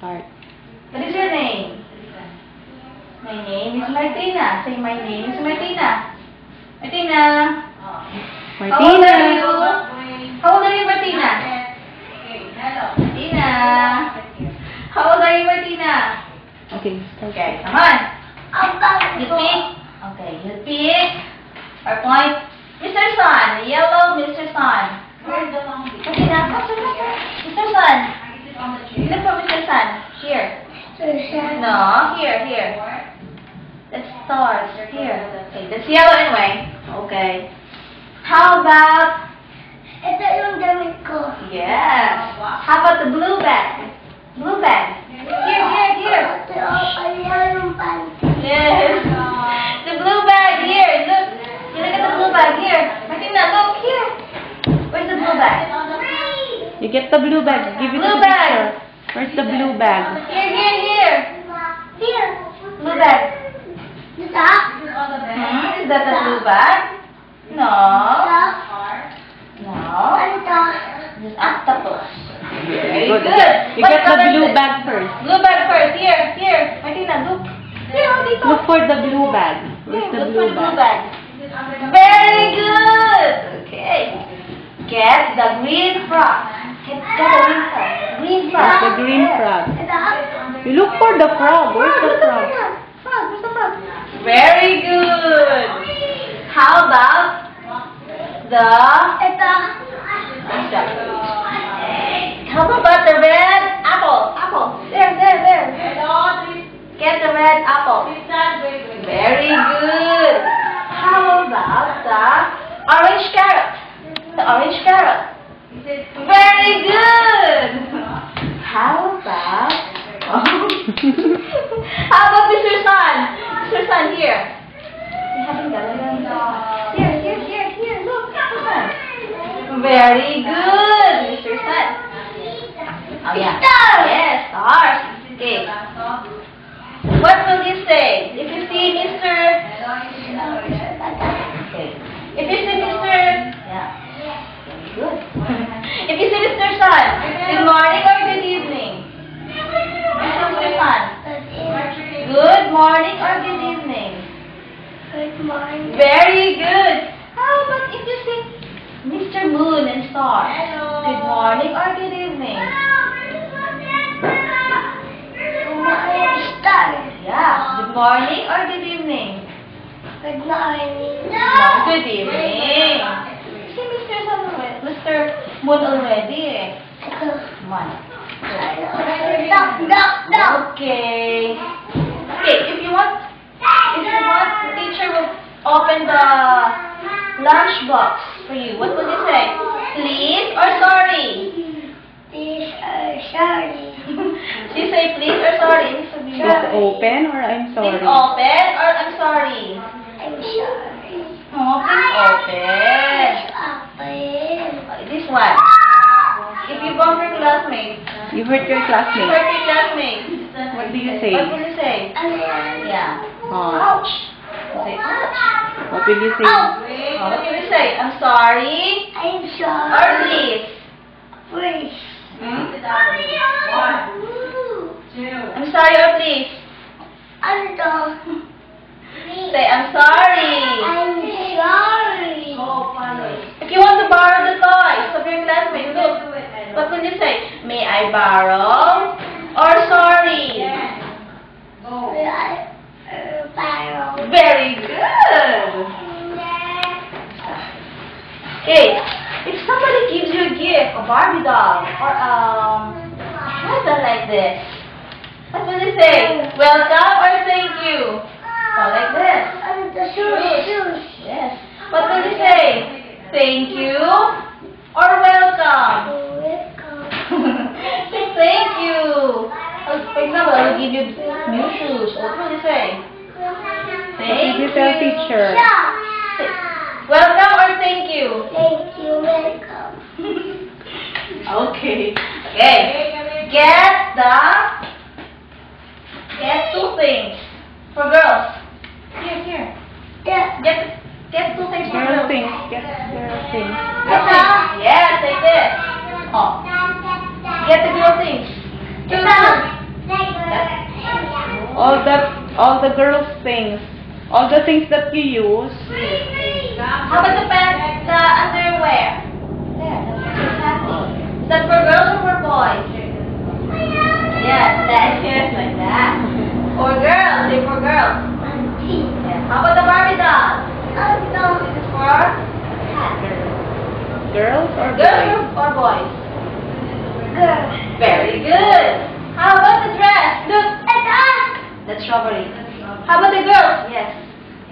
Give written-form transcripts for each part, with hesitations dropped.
start. What is your name? My name is Martina. Say, my name is Martina. Martina. How old are you? How old are you, Martina? Martina. How old are you, Martina? Okay, start. Okay, come on. You pick. Okay, you pick. Or point. Mr. Sun. Yellow, Mr. Sun. Martina, faster, faster. Mr. Sun. Look for Mr. Sun. Here. No, here. The stars. Here. Okay, that's yellow anyway. Okay. How about... Ito yung damit ko. Yes. How about the blue bag? Blue bag. Here. Ito yung panty. Yes. The blue bag. Here. Look. You look at the blue bag. Here. Martina, look. Here. Where's the blue bag? You get the blue bag. Give it Blue to the bag. teacher. Where's the blue bag? Here. Here. Blue bag. Dito. Is that the blue bag? No. Ano to? Just octopus. Very Good. good. You What get the color blue is it? bag first. Blue bag first. Here. Martina, look. Here, dito. Look for the blue bag. Where's the Look blue for the blue bag? bag. Very good. Okay. Get the green frog. Get the green frog. Green frog. Where's the green frog? Ito. You look for the frog. Where's the frog? Frog. Where's the frog? Very good. How about the... Ito. How about the red apple? There. Get the red apple. Very good. How about the orange carrot? The orange carrot. Very good. How about... How about Mr. Sun? Mr. Sun, here. You haven't got it. Here. Look, Mr. Sun. Very good, Mr. Sun. Oh, yeah. Yes, stars. Okay. What will you say if you see Mr. Okay. If you see Mr. Yeah. Very good. If you see Mr. Sun, good morning or good evening? Mr. Sun. Good morning or good evening? Good morning. Very good. How about if you see Mr. Moon and Star? Good morning or good evening? Yeah. Good morning or good evening? Good morning. No, good evening. See Mr. Sun already, Mr. Moon already eh. Come on. No. Okay. Okay, if you want, the teacher will open the lunch box for you. What would you say? Please or sorry? These are sorry. Do you say please or sorry? Please open or I'm Please sorry? open or I'm sorry? I'm sorry. Oh, please open. Open. This one. If you bump your classmate, You hurt your you classmate. hurt your classmate. What do you say? What will you say? Yeah. Oh. Ouch. Say ouch. What will you say? Oh, what will you say? I'm sorry. I'm Or sorry. please. Please. I'm sorry or please. Ano to? Say I'm sorry. I'm sorry. If you want to borrow the toys of your classmates, look. What will you say? May I borrow? Or sorry? Barrel. Very good. Okay. If somebody gives you a gift, a Barbie doll, or something like this, what will you say? Welcome or thank you? Oh, like this. Ano to? Shoes. Yes. What will you say? Thank you or welcome? Say thank you. For example, I will give you new shoes. What will you say? What Thank did you tell teacher? Say, welcome or thank you? Thank you. Welcome. Okay. Get two things for girls. Here. Yeah. Get two things for Girl girls. things. Get girl things. Yes, like this. Oh. Get the girl things. Two. All the girls things. All the things that you use. How about the pants, the underwear? There, is that for girls or for boys? Yes, that's just like that. For girls, say for girls. Yes. How about the Barbie doll? This is for Girls or girls boys? or boys? Very good. How about the dress? Look, that's strawberry. How about the girls? Yes.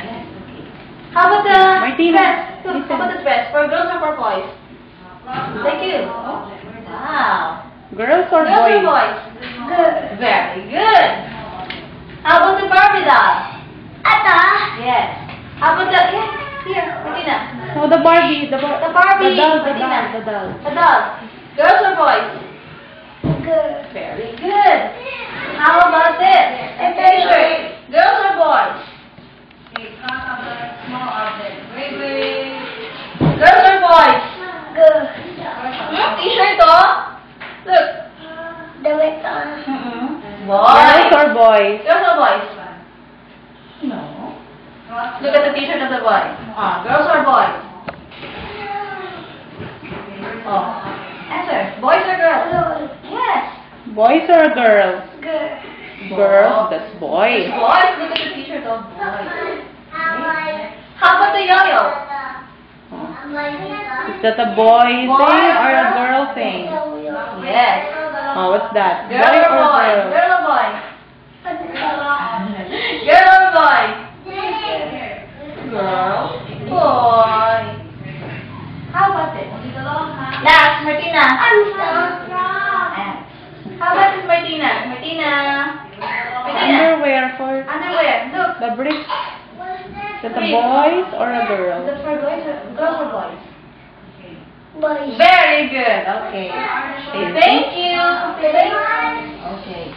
Yes. Okay. How about the Martina, dress? Look, listen. how about the dress? For girls or for boys? Thank you. Wow. Girls or Girls or boys? boys? Very good. How about the Barbie doll? Yes. How about the here, Martina? No, the Barbie. The Barbie. The doll. Martina. The doll. The doll. Girls or boys? Very good. How about this? A t-shirt. Girls or boys? Girls or boys? T-shirt oh? Look. Boys. Girls or boys? Girls or boys? No. Look at the t-shirt of the boy. Girls or boys? Oh. Answer. Boys or girls? Yes. Boys or girls? Girls. That's boys. Boys. Look at the t-shirt of boys. How about the yo-yo? Is that a boy thing or a girl thing? Yes. Oh, what's that? Girl or boy? girl? Girl or boy? Girl or boy? Girl. Boy. How about this? Last, Martina. How about this, Martina? Martina. Underwear for Underwear. Look. the brick. Is that a boys or a girl? Is it for girls or boys? Very good. Okay. Thank you. Okay.